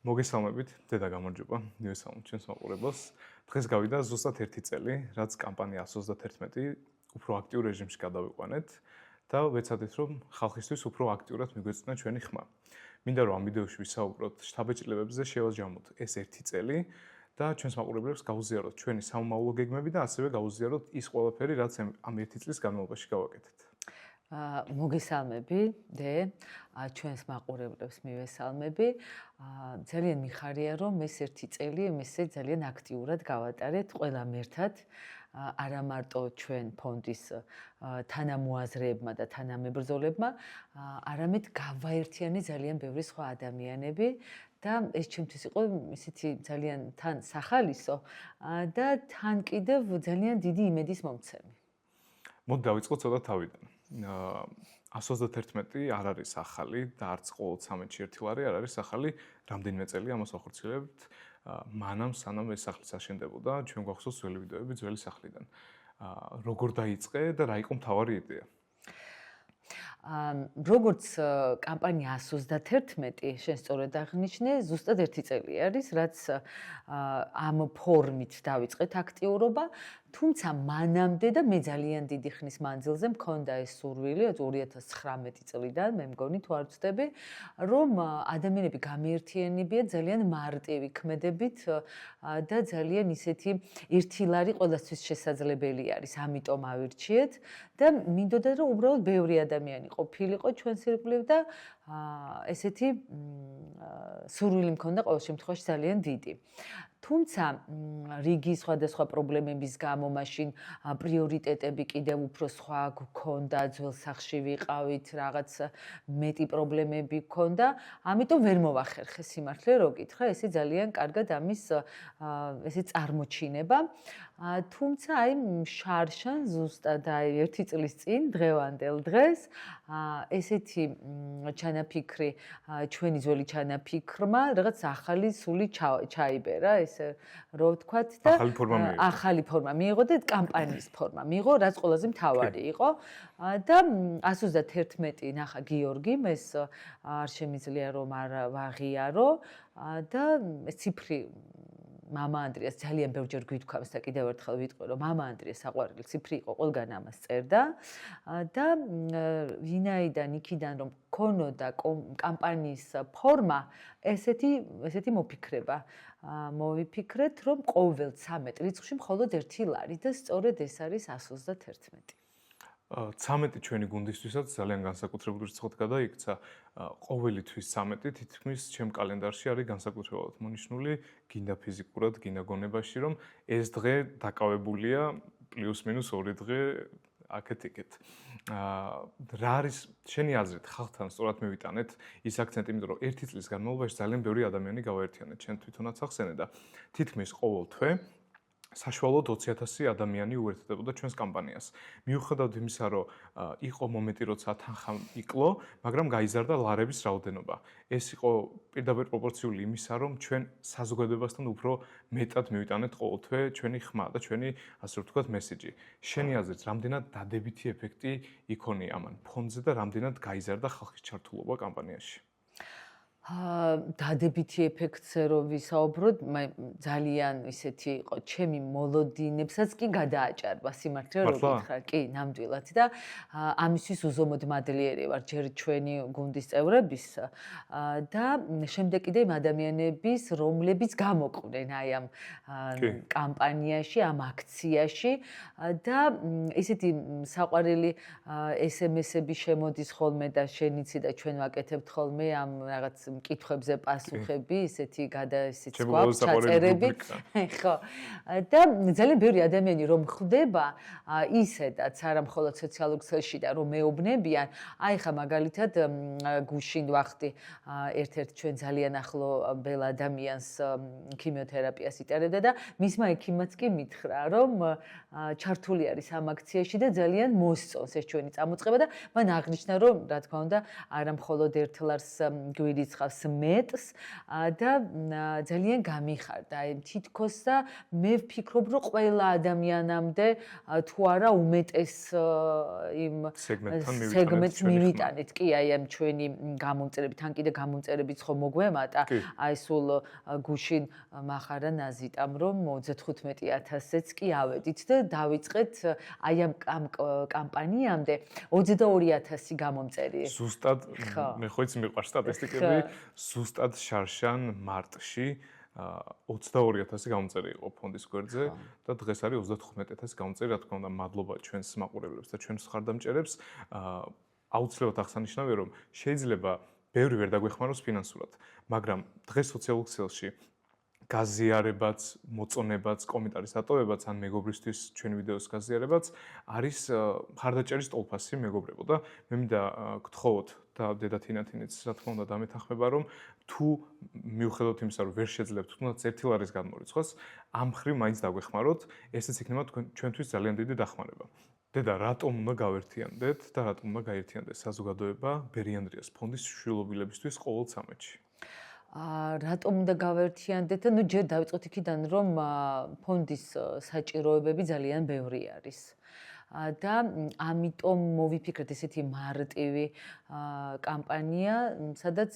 მოგესალმებით, დედა გამარჯობა, მივესალმოთ ჩვენს მაყურებელს. დღეს გავიდა ზუსტად 1 წელი, რაც კამპანია 131 უფრო აქტიურ რეჟიმში გადავიყვანეთ და ვეცადეთ, რომ ხალხისთვის უფრო აქტიურად მიგვეწონა ჩვენი ხმა. მინდა რომ ამ ვიდეოში ვისაუბროთ შთაბეჭდილებებზე, შევასჯამოთ ეს 1 წელი და ჩვენს მაყურებლებს გავუზიაროთ ჩვენი სამომავლო გეგმები და ასევე გავუზიაროთ ის ყველაფერი, რაც ამ 1 წლის განმავლობაში გავაკეთეთ. მოგესალმები დე ჩვენს მაყურებლებს მივესალმები. ძალიან მიხარია რომ ეს 1 წელი ესე ძალიან აქტიურად გავატარეთ ყველამ ერთად. არა მარტო ჩვენ ფონდის თანამოაზრეებმა და თანამებრძოლებმა, არამედ გავაერთიანე ძალიან ბევრი სხვა ადამიანები და ეს ჩემთვის იყო ისეთი ძალიან თან სახალისო და თან კიდევ ძალიან დიდი იმედის მომცემი. მოდი დავიწყოთ ცოტა თავიდან. 131 არ არის ახალი და არც ყოველ 13-ში ერთი ლარი არ არის ახალი, რამდენიმე წელი ამას ვახორციელებთ. მანამ სანამ ეს სახლი აშენდებოდა, ჩვენ გვახსოვს ძველი ვიდეოები ძველი სახლიდან. როგორ დაიწყე და რა იყო მთავარი იდეა? როგორც კამპანია 131, შენ სწორედ აღნიშნე, ზუსტად 1 წელი არის, რაც ამ ფორმით დავიწყეთ აქტიურობა, თუმცა მანამდე და მე ძალიან დიდი ხნის მანძილზე მქონდა ეს სურვილი 2019 წლიდან, მე მგონი თუ არ ვცდები, რომ ადამიანები გამეერთიანებიან ძალიან მარტივი ქმედებით და ძალიან ისეთი ერთი ლარი ყველასთვის შესაძლებელი არის, ამიტომ ავირჩიეთ და მინდოდა რომ უბრალოდ ბევრი ადამიანი ყოფილიყო ჩვენს ირგვლივ და ესეთი სურვილი მქონდა ყოველ შემთხვევაში ძალიან დიდი. თუმცა რიგი სხვადასხვა პრობლემების გამო მაშინ პრიორიტეტები კიდევ უფრო სხვა გქონდა, ძველ სახლში ვიყავით, რაღაც მეტი პრობლემები გქონდა, ამიტომ ვერ მოვახერხე სიმართლე რო გითხრა, ესე ძალიან კარგად ამის ესე წარმოჩინება. თუმცა აი შარშან ზუსტად აი 1 წლის წინ დღევანდელ დღეს ესეთი ჩანაფიქრი ჩვენი ძველი ჩანაფიქრმა რაღაც ახალი სული ჩაიბერა ესე რო ვთქვათ და ახალი ფორმა მიიღო და კამპანიის ფორმა მიიღო, რაც ყველაზე მთავარი იყო და 131 ნახა გიორგიმ ეს არ შემიძლია რომ არ ვაღიარო და ეს ციფრი მამა ანდრიას ძალიან ბევრჯერ გვითქვამს და კიდევ ერთხელ ვიტყვი რომ მამა ანდრიას საყვარელი ციფრი იყო, ყველგან ამას წერდა და ვინაიდან იქიდან რომ ქონოდა კამპანიის ფორმა, ესეთი მოფიქრება მოვიფიქრეთ, რომ ყოველ 13 რიცხვში მხოლოდ 1 ლარი და სწორედ ეს არის 131. 13 ჩვენი გუნდისთვისაც ძალიან განსაკუთრებული რიცხვად გადაიქცა. ყოველი თვის 13 თითქმის ჩემ კალენდარში არის განსაკუთრებულად მონიშნული, გინდა ფიზიკურად, გინდა გონებაში, რომ ეს დღე დაკავებულია პლუს-მინუს 2 დღე აქეთ-იქეთ. რა არის შენი აზრით, ხალხთან სწორად მივიტანეთ ის აქცენტი, იმიტომ რომ 1 წლის განმავლობაში ძალიან ბევრი ადამიანი გავაერთიანეთ, შენ თვითონაც ახსენე და თითქმის ყოველ თვე საშუალოდ 20,000 ადამიანი უერთდებოდა ჩვენს კამპანიას. მიუხედავად იმისა, რომ იყო მომენტი, როცა თანხა იკლო, მაგრამ გაიზარდა ლარების რაოდენობა. ეს იყო პირდაპირ პროპორციული იმისა, რომ ჩვენ საზოგადოებასთან უფრო მეტად მივიტანეთ ყოველ თვე ჩვენი ხმა და ჩვენი, ასე ვთქვათ, მესიჯი. შენი აზრით, რამდენად დადებითი ეფექტი იქონია ამან ფონზე და რამდენად გაიზარდა ხალხის ჩართულობა კამპანიაში? დადებითი ეფექტზე რომ ვისაუბროთ, ძალიან ისეთი იყო, ჩემი მოლოდინებსაც კი გადააჭარბა სიმართლე რომ გითხრა, კი, ნამდვილად და ამისთვის უზომოდ მადლიერი ვარ ჯერ ჩვენი გუნდის წევრების და შემდეგ კიდე იმ ადამიანების, რომლებიც გამოყვნენ აი ამ კამპანიაში, ამ აქციაში და ისეთი საყვარელი SMS-ები შემოდის ხოლმე და შენიცი და ჩვენ ვაკეთებთ ხოლმე ამ რაღაც მკითხვებზე პასუხები, ისეთი ისიც გვაქვს ჩაწერები. ხო. და ძალიან ბევრი ადამიანი რომ ხვდება ისედაც არა მხოლოდ სოციალურ ქსელში და რომ მეუბნებიან, აი ხა მაგალითად გუშინ ვახტი ერთ-ერთ ჩვენ ძალიან ახლო ბელ ადამიანს ქიმიოთერაპიას იტარებდა და მისმა ექიმაც კი მითხრა, რომ ჩართული არის ამ აქციაში და ძალიან მოსწონს ეს ჩვენი წამოწყება და მან აღნიშნა, რომ რა თქმა უნდა, არა მხოლოდ 1 ლარს გვირიცხ აკურთხავს მეტს და ძალიან გამიხარდა. აი თითქოს და მე ვფიქრობ, რომ ყველა ადამიანამდე თუ არა უმეტეს იმ სეგმენტს მივიტანეთ. კი, აი ამ ჩვენი გამომწერებით, თან კიდე გამომწერებიც ხომ მოგვემატა, აი სულ გუშინ მახარა ნაზიტამ, რომ 35,000-იც კი ავედით და დავიწყეთ აი ამ კამპანიამდე 22,000 გამომწერი. ზუსტად მე ხო იცი მიყვარს სტატისტიკები, ზუსტად შარშან მარტში 22,000 გამომწერი იყო ფონდის გვერდზე და დღეს არის 35,000 გამომწერი. რა თქმა უნდა, მადლობა ჩვენს მაყურებლებს და ჩვენს ხარდამჭერებს. აუცილებლად აღსანიშნავია, რომ შეიძლება ბევრი ვერ დაგვეხმაროს ფინანსურად, მაგრამ დღეს სოციალურ ქსელში გაზიარებაც, მოწონებაც, კომენტარის დატოვებაც ან მეგობრისთვის ჩვენი ვიდეოს გაზიარებაც არის ხარდაჭერის ტოლფასი მეგობრებო და მე მინდა გთხოვოთ და დედა თინათინიც რა თქმა უნდა დამეთანხმება რომ თუ მიუხედავად იმისა რომ ვერ შეძლებთ თუნდაც 1 ლარის განმორიცხვას ამ ხრივ მაინც დაგვეხმაროთ ესეც იქნება ჩვენთვის ძალიან დიდი დახმარება. დედა რატომ უნდა გავერთიანდეთ და რატომ უნდა გაერთიანდეთ საზოგადოება ბერიანდრიას ფონდის შვილობილებისთვის ყოველ ცამეტში? რატომ უნდა გავერთიანდეთ და ჯერ დავიწყოთ იქიდან რომ ფონდის საჭიროებები ძალიან ბევრი არის. და ამიტომ მოვიფიქრეთ ესეთი მარტივი კამპანია, სადაც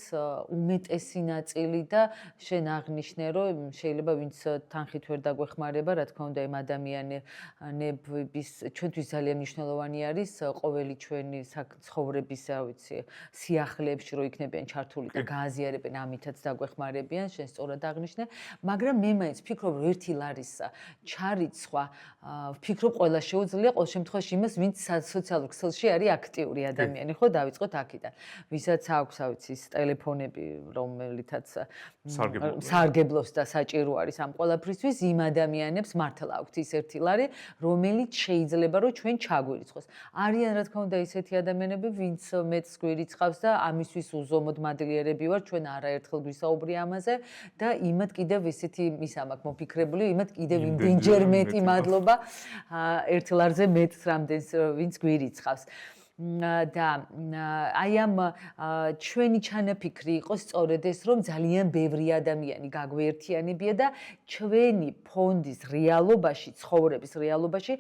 უმეტესი ნაწილი და შენ აღნიშნე, რომ შეიძლება ვინც თანხით ვერ დაგვეხმარება, რა თქმა უნდა, იმ ადამიანების ჩვენთვის ძალიან მნიშვნელოვანი არის ყოველი ჩვენი ცხოვრების, რა ვიცი, სიახლეებში რო იქნებიან ჩართული და გააზიარებენ, ამითაც დაგვეხმარებიან, შენ სწორად აღნიშნე, მაგრამ მე მაინც ვფიქრობ, რომ 1 ლარის ჩარიცხვა, ვფიქრობ, ყველა შეუძლია ყოველ შემთხვევაში იმას, ვინც სოციალურ ქსელში არის აქტიური ადამიანი, ხო, დავიწყოთ აქედან. ვისაც აქვს, ავიცი, ის ტელეფონები, რომელთაც სარგებლობს და საჭირო არის ამ ყველაფრისთვის, იმ ადამიანებს მართლა აქვთ ის 1 ლარი, რომელიც შეიძლება რომ ჩვენ ჩაგვირიცხოს. არიან რა თქმა უნდა ისეთი ადამიანები, ვინც მეტს გვირიცხავს და ამისთვის უზომოდ მადლიერები ვარ, ჩვენ არაერთხელ გვისაუბრია ამაზე და იმათ კიდევ ესეთი მის ამაკ მოფიქრებული, იმათ კიდევ იმდენჯერ მეტი მადლობა 1 ლარზე მეტს რამდენს ვინც გვირიცხავს. და აი ამ ჩვენი ჩანაფიქრი იყო სწორედ ეს, რომ ძალიან ბევრი ადამიანი გაგვეერთიანებია და ჩვენი ფონდის რეალობაში, ცხოვრების რეალობაში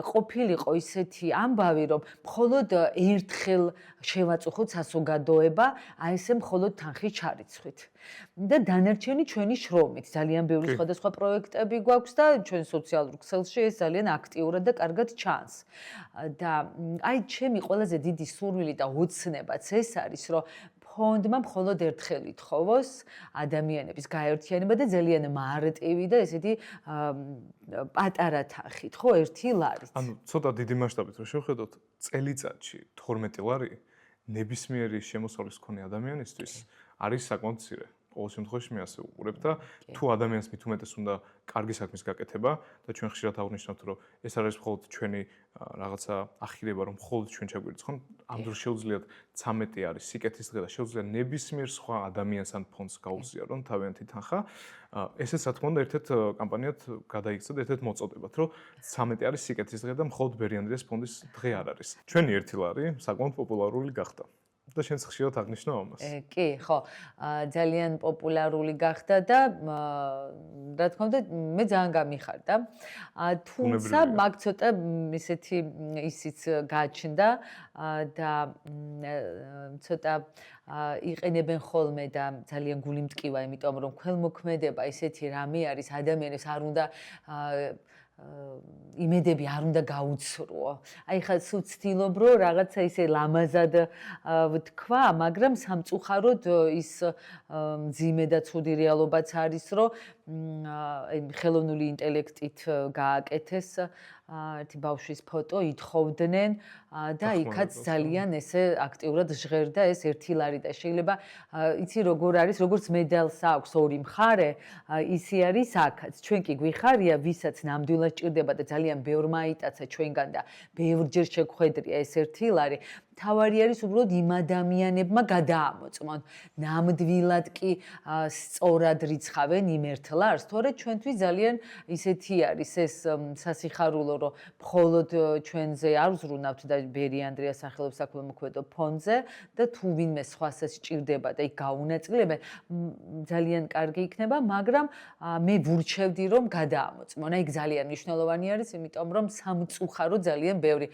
ყოფილიყო ისეთი ამბავი, რომ მხოლოდ ერთხელ შევაწუხოთ საზოგადოება, აი ესე მხოლოდ თანხით ჩარიცხვით. და დანარჩენი ჩვენი შრომით. ძალიან ბევრი სხვადასხვა პროექტები გვაქვს და ჩვენ სოციალურ ქსელში ეს ძალიან აქტიურად და კარგად ჩანს. და აი ჩემი ყველაზე დიდი სურვილი და ოცნებაც ეს არის, რომ ფონდმა მხოლოდ ერთხელ ითხოვოს ადამიანების გაერთიანება და ძალიან მარტივი და ესეთი პატარა თანხით, ხო, 1 ლარით. ანუ ცოტა დიდი მასშტაბით რომ შევხედოთ, წელიწადში 12 ლარი ნებისმიერი შემოსავლის მქონე ადამიანისთვის არის საკმაოდ მცირე. ყოველ შემთხვევაში მე ასე უყურებ და თუ ადამიანს მით უმეტეს უნდა კარგი საქმის გაკეთება და ჩვენ ხშირად აღნიშნავთ რომ ეს არის მხოლოდ ჩვენი რაღაცა ახირება რომ მხოლოდ ჩვენ ჩაგვირიცხონ ამ დროს შეუძლიათ 13 არის სიკეთის დღე და შეუძლია ნებისმიერ სხვა ადამიანს ან ფონდს გაუზიარონ თავიანთი თანხა ესეც რა თქმა უნდა ერთ-ერთ კამპანიად გადაიქცა და ერთ-ერთ მოწოდებათ რომ 13 არის სიკეთის დღე და მხოლოდ ბერიანდრიას ფონდის დღე არ არის ჩვენი 1 ლარი საკმაოდ პოპულარული გახდა და შენც ხშირად აღნიშნავ ამას. კი, ხო, ძალიან პოპულარული გახდა და რა თქმა უნდა, მე ძალიან გამიხარდა. თუმცა მაგ ცოტა ისეთი ისიც გაჩნდა და ცოტა იყენებენ ხოლმე და ძალიან გული მტკივა, იმიტომ რომ ქველმოქმედება ისეთი რამე არის, ადამიანებს არ უნდა იმედები არ უნდა გაუცრუო. აი ხა სულ ცდილობ რომ რაღაცა ისე ლამაზად ვთქვა, მაგრამ სამწუხაროდ ის მძიმე და ცუდი რეალობაც არის, რომ ხელოვნური ინტელექტით გააკეთეს ერთი ბავშვის ფოტო, ითხოვდნენ და იქაც ძალიან ესე აქტიურად ჟღერდა ეს 1 ლარი და შეიძლება იცი როგორ არის, როგორც მედალს აქვს ორი მხარე, ისე არის აქაც. ჩვენ კი გვიხარია, ვისაც ნამდვილად ჭირდება და ძალიან ბევრმა აიტაცა ჩვენგან და ბევრჯერ შეგვხედრია ეს 1 ლარი. მთავარი არის უბრალოდ იმ ადამიანებმა გადაამოწმონ. ნამდვილად კი სწორად რიცხავენ იმ ერთ ლარს, თორე ჩვენთვის ძალიან ისეთი არის ეს სასიხარულო, რომ მხოლოდ ჩვენზე არ ვზრუნავთ და ბერი ანდრია სახელობს საქველმოქმედო ფონდზე და თუ ვინმე სხვასაც სჭირდება და იქ გაუნაწილებენ, ძალიან კარგი იქნება, მაგრამ მე ვურჩევდი რომ გადაამოწმონ. იქ ძალიან მნიშვნელოვანი არის, იმიტომ რომ სამწუხარო ძალიან ბევრი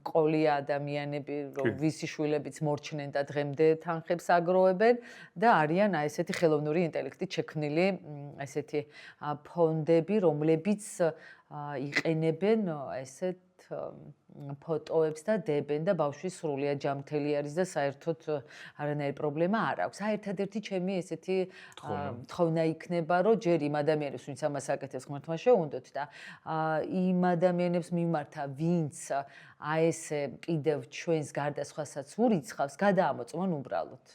ყოლია ადამიანები, რომ ვისი შვილებიც მორჩნენ და დღემდე თანხებს აგროვებენ და არიან ესეთი ხელოვნური ინტელექტით შექმნილი ესეთი ფონდები, რომლებიც იყენებენ ესეთ ფოტოებს და დებენ და ბავშვი სრულიად ჯანმრთელი არის და საერთოდ არანაირი პრობლემა არ აქვს. ერთადერთი ჩემი ესეთი თხოვნა იქნება, რომ ჯერ იმ ადამიანებს, ვინც ამას აკეთებს, ღმერთმა შეუნდოთ და იმ ადამიანებს მიმართა, ვინც ესე კიდევ ჩვენს გარდა სხვასაც ურიცხავს, გადაამოწმონ უბრალოდ.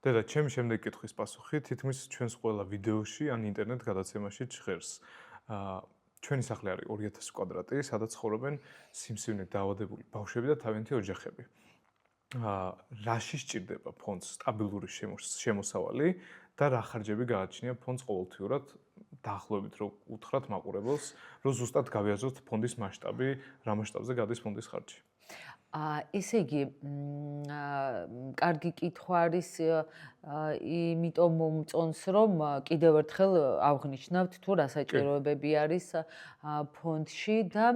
დედა, ჩემი შემდეგი კითხვის პასუხი თითქმის ჩვენს ყველა ვიდეოში ან ინტერნეტ გადაცემაში ჟღერს. ჩვენი სახლი არის 2000 კვადრატი, სადაც ცხოვრობენ სიმსივნით დაავადებული ბავშვები და თავიანთი ოჯახები. რაში სჭირდება ფონდს სტაბილური შემოსავალი და რა ხარჯები გააჩნია ფონდს ყოველთვიურად დაახლოებით რო უთხრათ მაყურებელს, რომ ზუსტად გავიაზროთ ფონდის მასშტაბი, რა მასშტაბზე გადის ფონდის ხარჯი. ესე იგი, კარგი კითხვა არის, იმიტომ მომწონს, რომ კიდევ ერთხელ აღვნიშნავთ თუ რა საჭიროებები არის ფონდში და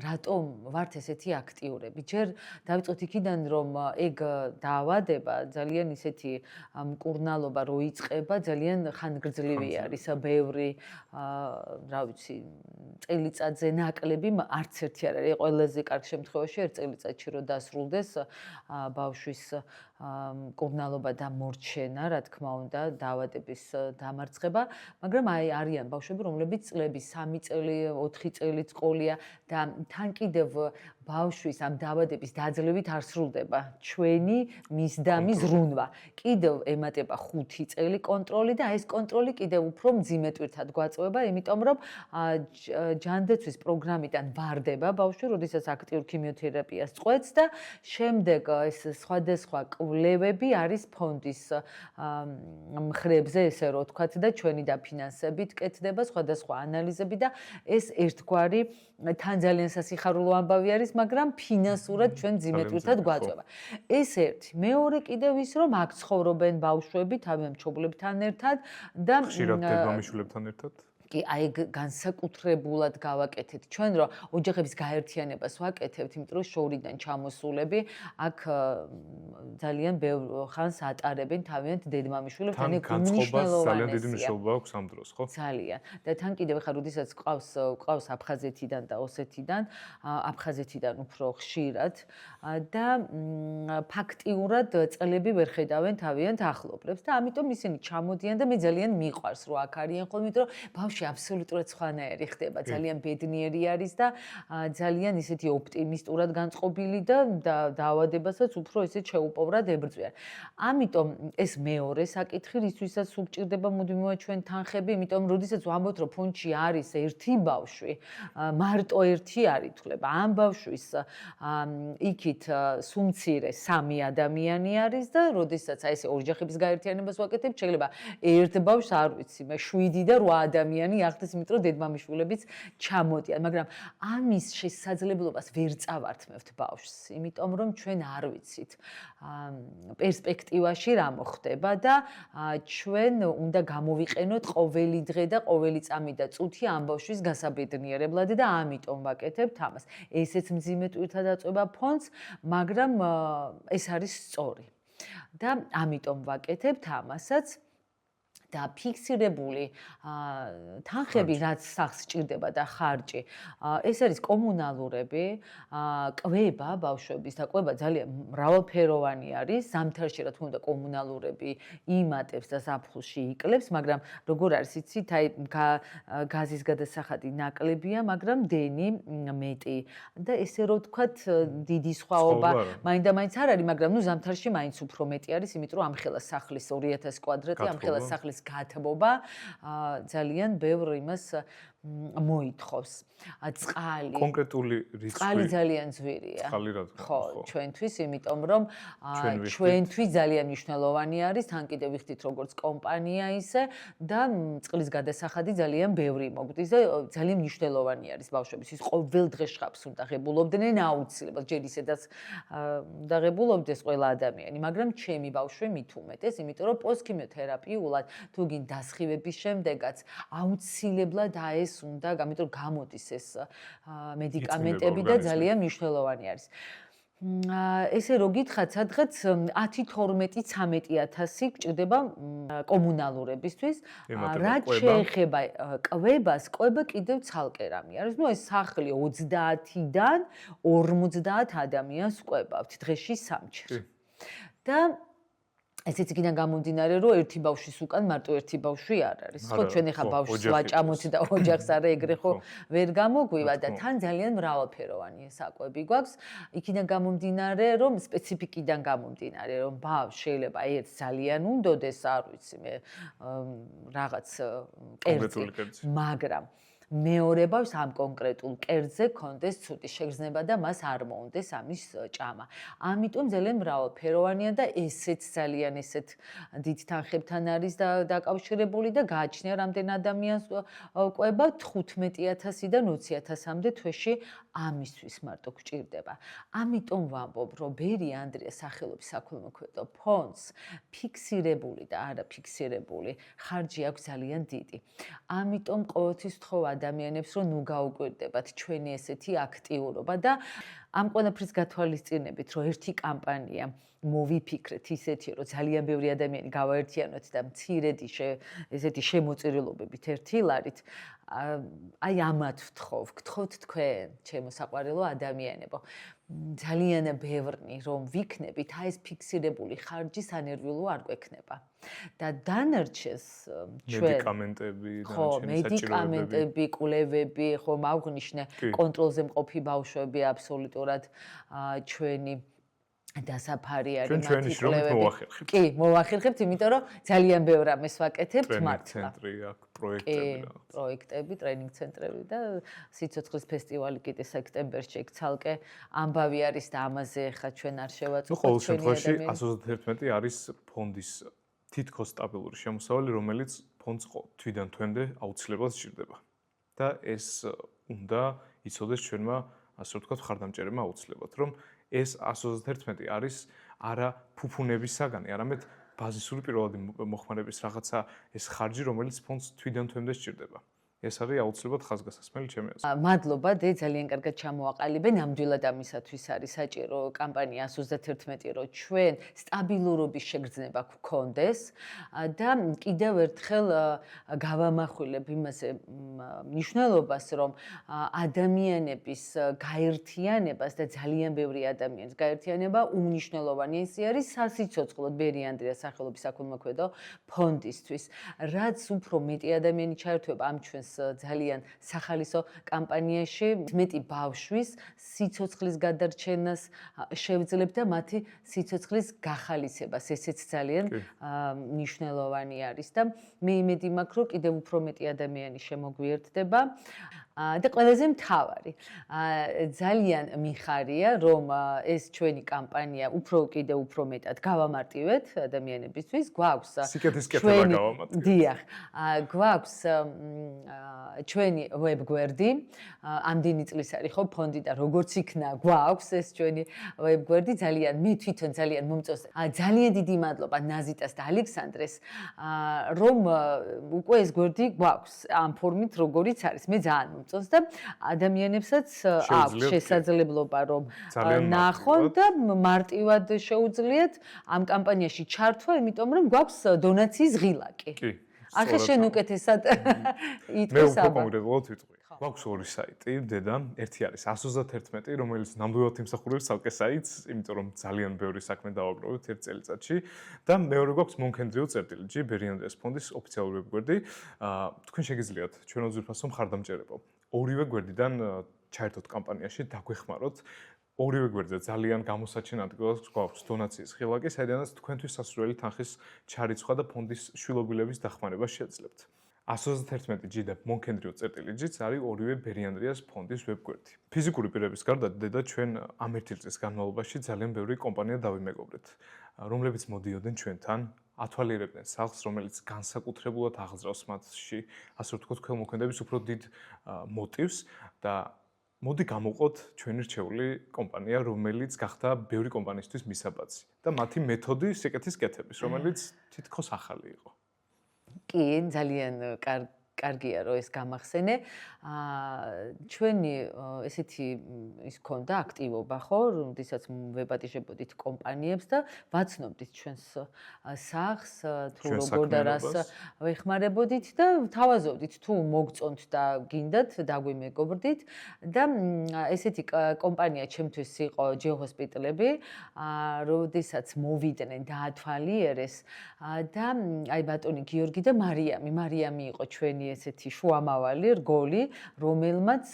რატომ ვართ ესეთი აქტიურები. ჯერ დავიწყოთ იქიდან, რომ ეგ დაავადება ძალიან ისეთი მკურნალობა რო იწყება, ძალიან ხანგრძლივი არის, ბევრი, რა ვიცი, წელიწადზე ნაკლები არც ერთი არ არის. ყველაზე კარგ შემთხვევაში ერთ წელიწადში რო დასრულდეს ბავშვის მკურნალობა და მორჩენა, რა თქმა უნდა, დაავადების დამარცხება, მაგრამ არიან ბავშვები, რომლებიც წლები 3 წელი, 4 წელიც ყოლია და თან კიდევ ბავშვის ამ დაავადების დაძლევით არ სრულდება ჩვენი მისდამი ზრუნვა. კიდევ ემატება 5 წელი კონტროლი და ეს კონტროლი კიდევ უფრო მძიმე ტვირთად გვაწვება, იმიტომ რომ ჯანდაცვის პროგრამიდან ვარდება ბავშვი, როდესაც აქტიურ ქიმიოთერაპიას წყვეტს და შემდეგ ეს სხვადასხვა კვლევები არის ფონდის მხრებზე, ესე რომ ვთქვათ, და ჩვენი დაფინანსებით კეთდება სხვადასხვა ანალიზები და ეს ერთგვარი თან ძალიან სასიხარულო ამბავი არის, მაგრამ ფინანსურად ჩვენ მძიმე ტვირთად გვაწვება. ეს ერთი. მეორე კიდევ ის, რომ აქ ცხოვრობენ ბავშვები თავიანთ მშობლებთან ერთად და ხშირად დედმამიშვილებთან ერთად. კი, აი განსაკუთრებულად გავაკეთეთ ჩვენ, რომ ოჯახების გაერთიანებას ვაკეთებთ, იმიტომ რომ შორიდან ჩამოსულები აქ ძალიან ბევრ ხანს ატარებენ თავიანთ დედმამიშვილებთან. ეგ განწყობას ძალიან დიდი მნიშვნელობა აქვს ამ დროს, ხო? ძალიან. და თან კიდევ ხარ, როდესაც ყავს აფხაზეთიდან და ოსეთიდან, აფხაზეთიდან უფრო ხშირად და ფაქტიურად წლები ვერ ხედავენ თავიანთ ახლობლებს და ამიტომ ისინი ჩამოდიან და მე ძალიან მიყვარს, რომ აქ არიან ხოლმე, იმიტომ რომ ბავშვი აბსოლუტურად სხვანაირი ხდება, ძალიან ბედნიერი არის და ძალიან ისეთი ოპტიმისტურად განწყობილი და დაავადებასაც უფრო ისე შეუპოვრად ებრძვიან. ამიტომ ეს მეორე საკითხი, რისთვისაც უგჭირდება მუდმივად ჩვენ თანხები, იმიტომ როდესაც ვამბობთ, რომ ფონდში არის ერთი ბავშვი, მარტო ერთი არ ითვლება. ამ ბავშვის იქით სუმცირე 3 ადამიანი არის და როდესაც აი ეს ოჯახების გაერთიანებას ვაკეთებ, შეიძლება ერთ ბავშვს არ ვიცი, 7 და 8 ადამიანი ახდეს, იმიტომ რომ დედმამიშვილებიც ჩამოდიან, მაგრამ ამის შესაძლებლობას ვერ წავართმევთ ბავშვს, იმიტომ რომ ჩვენ არ ვიცით პერსპექტივაში რა მოხდება და ჩვენ უნდა გამოვიყენოთ ყოველი დღე და ყოველი წამი და წუთი ამ ბავშვის გასაბედნიერებლად და ამიტომ ვაკეთებთ ამას. ესეც მძიმე ტვირთად აწვება ფონდს, მაგრამ ეს არის სწორი. და ამიტომ ვაკეთებთ ამასაც. და ფიქსირებული თანხები, რაც სახს სჭირდება და ხარჯი, ეს არის კომუნალურები, კვება ბავშვების და კვება ძალიან მრავალფეროვანი არის. ზამთარში რა თქმა უნდა კომუნალურები იმატებს და ზაფხულში იკლებს, მაგრამ როგორ არის იცით, აი გაზის გადასახადი ნაკლებია, მაგრამ დენი მეტი და ესე რომ ვთქვათ, დიდი სხვაობა მაინდა-მაინც არ არის, მაგრამ ნუ ზამთარში მაინც უფრო მეტი არის, იმიტომ რომ ამხელა სახლის 2000 კვადრატი, ამხელა სახლის გათბობა ძალიან ბევრ იმას მოითხოვს. წყალი. კონკრეტული რიცხვი. წყალი ძალიან ძვირია. წყალი რა თქმა უნდა. ხო, ჩვენთვის, იმიტომ რომ ჩვენთვის ძალიან მნიშვნელოვანი არის, თან კიდევ ვიხდით როგორც კომპანია ისე და წყლის გადასახადი ძალიან ბევრი მოგდის და ძალიან მნიშვნელოვანი არის ბავშვების. ის ყოველ დღე შხაპს უნდა ღებულობდნენ აუცილებლად, ჯერ ისედაც უნდა ღებულობდეს ყველა ადამიანი, მაგრამ ჩემი ბავშვი მით უმეტეს, იმიტომ რომ პოსტქიმიოთერაპიულად თუ გინ დასხივების შემდეგაც აუცილებლად ეს უნდა, ამიტომ გამოდის ეს მედიკამენტები და ძალიან მნიშვნელოვანი არის. ესე რო გითხრათ, სადღაც 10-12-13,000 გჭირდება კომუნალურებისთვის. რაც შეეხება კვებას, კვება კიდევ ცალკე რამე არის. ნუ ეს სახლი 30-დან 50 ადამიანს კვებავთ დღეში 3-ჯერ. და ესეც იქიდან გამომდინარე, რომ ერთი ბავშვის უკან მარტო ერთი ბავშვი არ არის. ხო, ჩვენ ახლა ბავშვს ვაჭამოთ და ოჯახს არა ეგრე ხო ვერ გამოგვივა და თან ძალიან მრავალფეროვანი საკვები გვაქვს. იქიდან გამომდინარე, რომ სპეციფიკიდან გამომდინარე, რომ ბავშვს შეიძლება ერთ ძალიან უნდოდეს, არ ვიცი მე რაღაც კერძი, მაგრამ მეორე ბავშვს ამ კონკრეტულ კერძზე კონდეს ცუდი შეგრძნება და მას არ მოუნდეს ამის ჭამა. ამიტომ ძალიან მრავალფეროვანია და ესეც ძალიან ესეთ დიდ თანხებთან არის დაკავშირებული და გააჩნია რამდენ ადამიანს კვება 15,000-დან 20,000-მდე თვეში ამისთვის მარტო გჭირდება. ამიტომ ვამბობ, რომ ბერი ანდრია სახელობის საქველმოქმედო ფონდს ფიქსირებული და არაფიქსირებული ხარჯი აქვს ძალიან დიდი. ამიტომ ყოველთვის ვთხოვ ადამიანებს, რომ ნუ გაუკვირდებათ ჩვენი ესეთი აქტიურობა და ამ ყველაფრის გათვალისწინებით, რომ ერთი კამპანია მოვიფიქრეთ ისეთი, რომ ძალიან ბევრი ადამიანი გავაერთიანოთ და მცირედი ესეთი შემოწირულობებით ერთი ლარით, აი ამათ ვთხოვთ თქვენ, ჩემო საყვარელო ადამიანებო. ძალიან ბევრი რომ ვიქნებით, აი ეს ფიქსირებული ხარჯი სანერვიულო არ გვექნება. და დანარჩენს ჩვენ მედიკამენტები, მედიკამენტები, კვლევები, ხო მაღვნიშნე კონტროლზე მყოფი ბავშვები აბსოლუტურად ჩვენი დასაფარი არის მათი კვლევები. კი, მოვახერხებთ, იმიტომ რომ ძალიან ბევრ ამას ვაკეთებთ მართლა. ცენტრი აქვს პროექტები და პროექტები, ტრენინგ ცენტრები და სიცოცხლის ფესტივალი კიდე სექტემბერში იქ ცალკე ამბავი არის და ამაზე ხა ჩვენ არ შევაწუხოთ. ყოველ შემთხვევაში 131 არის ფონდის თითქოს სტაბილური შემოსავალი, რომელიც ფონდს თვიდან თვემდე აუცილებლად სჭირდება. და ეს უნდა იცოდეს ჩვენმა, ასე ვთქვათ, მხარდამჭერებმა აუცილებლად, რომ ეს 131 არის არა ფუფუნების საგანი, არამედ ბაზისური პირველადი მოხმარების რაღაცა ეს ხარჯი, რომელიც ფონდს თვიდან თვემდე სჭირდება. ეს არის აუცილებლად ხაზგასასმელი ჩემი აზრით. მადლობა, ძალიან კარგად ჩამოაყალიბე. ნამდვილად ამისათვის არის საჭირო კამპანია 131, რომ ჩვენ სტაბილურობის შეგრძნება გქონდეს და კიდევ ერთხელ გავამახვილებ იმაზე მნიშვნელობას, რომ ადამიანების გაერთიანებას და ძალიან ბევრი ადამიანის გაერთიანება უნიშნელოვანი ისე არის სასიცოცხლოდ ბერი ანდრიას სახელობის საქველმოქმედო ფონდისთვის. რაც უფრო მეტი ადამიანი ჩაერთვება ამ ჩვენს ძალიან სახალისო კამპანიაში, მეტი ბავშვის სიცოცხლის გადარჩენას შევძლებთ და მათი სიცოცხლის გახალისებას. ესეც ძალიან მნიშვნელოვანი არის და მე იმედი მაქვს, რომ კიდევ უფრო მეტი ადამიანი შემოგვიერთდება. და ყველაზე მთავარი, ძალიან მიხარია, რომ ეს ჩვენი კამპანია კიდევ უფრო მეტად გავამარტივეთ ადამიანებისთვის. გვაქვს სიკეთესკეთება გავამარტივეთ. დიახ, გვაქვს ჩვენი ვებგვერდი, ამდენი წლის არის ხო ფონდი და როგორც იქნა გვაქვს ეს ჩვენი ვებგვერდი, ძალიან მე თვითონ ძალიან მომწონს. ძალიან დიდი მადლობა ნაზიტას და ალექსანდრეს, რომ უკვე ეს გვერდი გვაქვს ამ ფორმით როგორიც არის. მე ძალიან მომწონს და ადამიანებსაც აქვს შესაძლებლობა რომ ნახონ და მარტივად შეუძლიათ ამ კამპანიაში ჩართვა, იმიტომ რომ გვაქვს დონაციის ღილაკი. კი. ახლა შენ უკეთესად იტყვის მე უფრო კონკრეტულად ვიტყვი. გვაქვს ორი საიტი, დედა, ერთი არის 131, რომელიც ნამდვილად იმსახურებს ცალკე საიტს, იმიტომ რომ ძალიან ბევრი საქმე დავაგროვეთ ერთ წელიწადში და მეორე გვაქვს მონქენდრიო წერტილი, ბერი ანდრიას ფონდის ოფიციალური ვებგვერდი. თქვენ შეგიძლიათ ჩვენო ძვირფასო მხარდამჭერებო ორივე გვერდიდან ჩაერთოთ კამპანიაში, დაგვეხმაროთ. ორივე გვერდზე ძალიან გამოსაჩენ ადგილას გვაქვს დონაციის ღილაკი, საიდანაც თქვენთვის სასურველი თანხის ჩარიცხვა და ფონდის შვილობილების დახმარება შეძლებთ. 131G და მონქენდრიო წერტილი G-ც არის ორივე ბერიანდრიას ფონდის ვებგვერდი. ფიზიკური პირების გარდა დედა ჩვენ ამ ერთი წლის განმავლობაში ძალიან ბევრი კომპანია დავიმეგობრეთ, რომლებიც მოდიოდნენ ჩვენთან, ათვალიერებდნენ სახლს, რომელიც განსაკუთრებულად აღძრავს მათში, ასე ვთქვათ, ქველმოქმედების უფრო დიდ მოტივს და მოდი გამოვყოთ ჩვენი რჩეული კომპანია, რომელიც გახდა ბევრი კომპანიისთვის მისაბაძი და მათი მეთოდი სიკეთის კეთების, რომელიც თითქოს ახალი იყო. კი, ძალიან კარგია რომ ეს გამახსენე. ჩვენი ესეთი ის ქონდა აქტივობა, ხო, როდესაც ვეპატიჟებოდით კომპანიებს და ვაცნობდით ჩვენს სახლს, თუ როგორ და რას ვეხმარებოდით და ვთავაზობდით თუ მოგწონთ და გინდათ დაგვიმეგობრდით და ესეთი კომპანია ჩემთვის იყო ჯეოჰოსპიტალები, როდესაც მოვიდნენ დაათვალიერეს და აი ბატონი გიორგი და მარიამი იყო ჩვენი ესეთი შუამავალი რგოლი, რომელმაც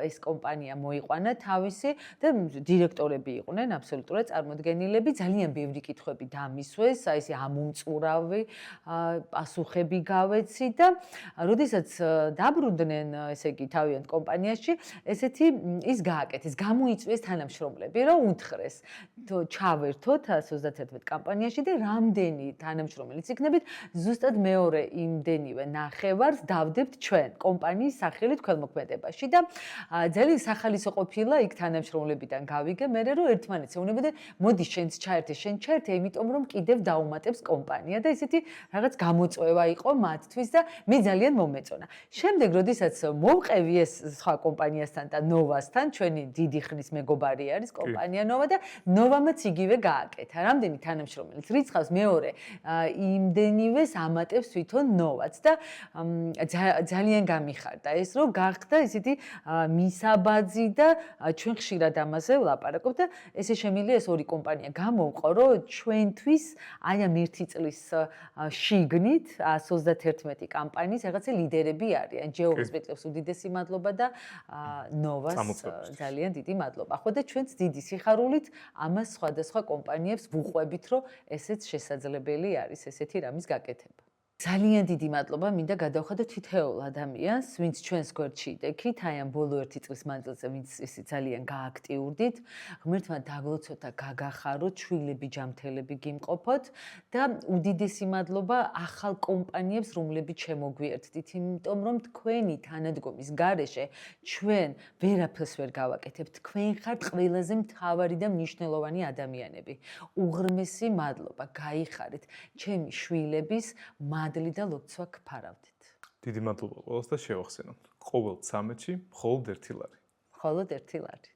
ეს კომპანია მოიყვანა თავისი და დირექტორები იყვნენ აბსოლუტურად წარმოდგენილები, ძალიან ბევრი კითხვები დამისვეს, აი ესე ამომწურავი პასუხები გავეცი და როდესაც დაბრუნდნენ, ესე იგი თავიანთ კომპანიაში, ესეთი ის გააკეთეს, გამოიწვიეს თანამშრომლები, რომ უთხრეს, ჩავერთოთ 131 კომპანიაში და რამდენი თანამშრომელიც იქნებით, ზუსტად მეორე იმდენივე ნახევარს დავდებთ ჩვენ კომპანიის სახელით ქველმოქმედებაში და ძალიან სახალისო ყოფილა იქ თანამშრომლებიდან გავიგე მე რომ ერთმანეთს ეუბნებოდნენ მოდი შენც ჩაერთე შენ ჩაერთე იმიტომ რომ კიდევ დაუმატებს კომპანია და ესეთი რაღაც გამოწვევა იყო მათთვის და მე ძალიან მომეწონა. შემდეგ როდესაც მოვყევი ეს სხვა კომპანიასთან და ნოვასთან ჩვენი დიდი ხნის მეგობარი არის კომპანია ნოვა და ნოვამაც იგივე გააკეთა. რამდენი თანამშრომელიც რიცხავს მეორე იმდენივეს ამატებს თვითონ ნოვაც და ძალიან გამიხარდა ეს რომ გახდა ისეთი მისაბაძი და ჩვენ ხშირად ამაზე ვლაპარაკობთ და ესე შემიძლია ეს ორი კომპანია გამოვყო რომ ჩვენთვის აი ამ ერთი წლის შიგნით 131 კომპანიის რაღაცა ლიდერები არიან ჯეოჰოსპიტალებს უდიდესი მადლობა და ნოვას ძალიან დიდი მადლობა. ხო და ჩვენც დიდი სიხარულით ამას სხვადასხვა კომპანიებს ვუყვებით რომ ესეც შესაძლებელი არის ესეთი რამის გაკეთება. ძალიან დიდი მადლობა მინდა გადავხადო თითოეულ ადამიანს, ვინც ჩვენს გვერდში იდექით, აი ამ ბოლო ერთი წლის მანძილზე, ვინც ისე ძალიან გააქტიურდით, ღმერთმა დაგლოცოთ და გაგახაროთ, შვილები, ჯამთელები გიმყოფოთ და უდიდესი მადლობა ახალ კომპანიებს, რომლებიც შემოგვიერთდით, იმიტომ რომ თქვენი თანადგომის გარეშე ჩვენ ვერაფერს ვერ გავაკეთებთ, თქვენ ხართ ყველაზე მთავარი და მნიშვნელოვანი ადამიანები. უღრმესი მადლობა, გაიხარეთ ჩემი შვილების მადლი და ლოცვა გფარავდით. დიდი მადლობა ყველას და შევახსენოთ. ყოველ 13-ში მხოლოდ ერთი ლარი. მხოლოდ ერთი ლარი.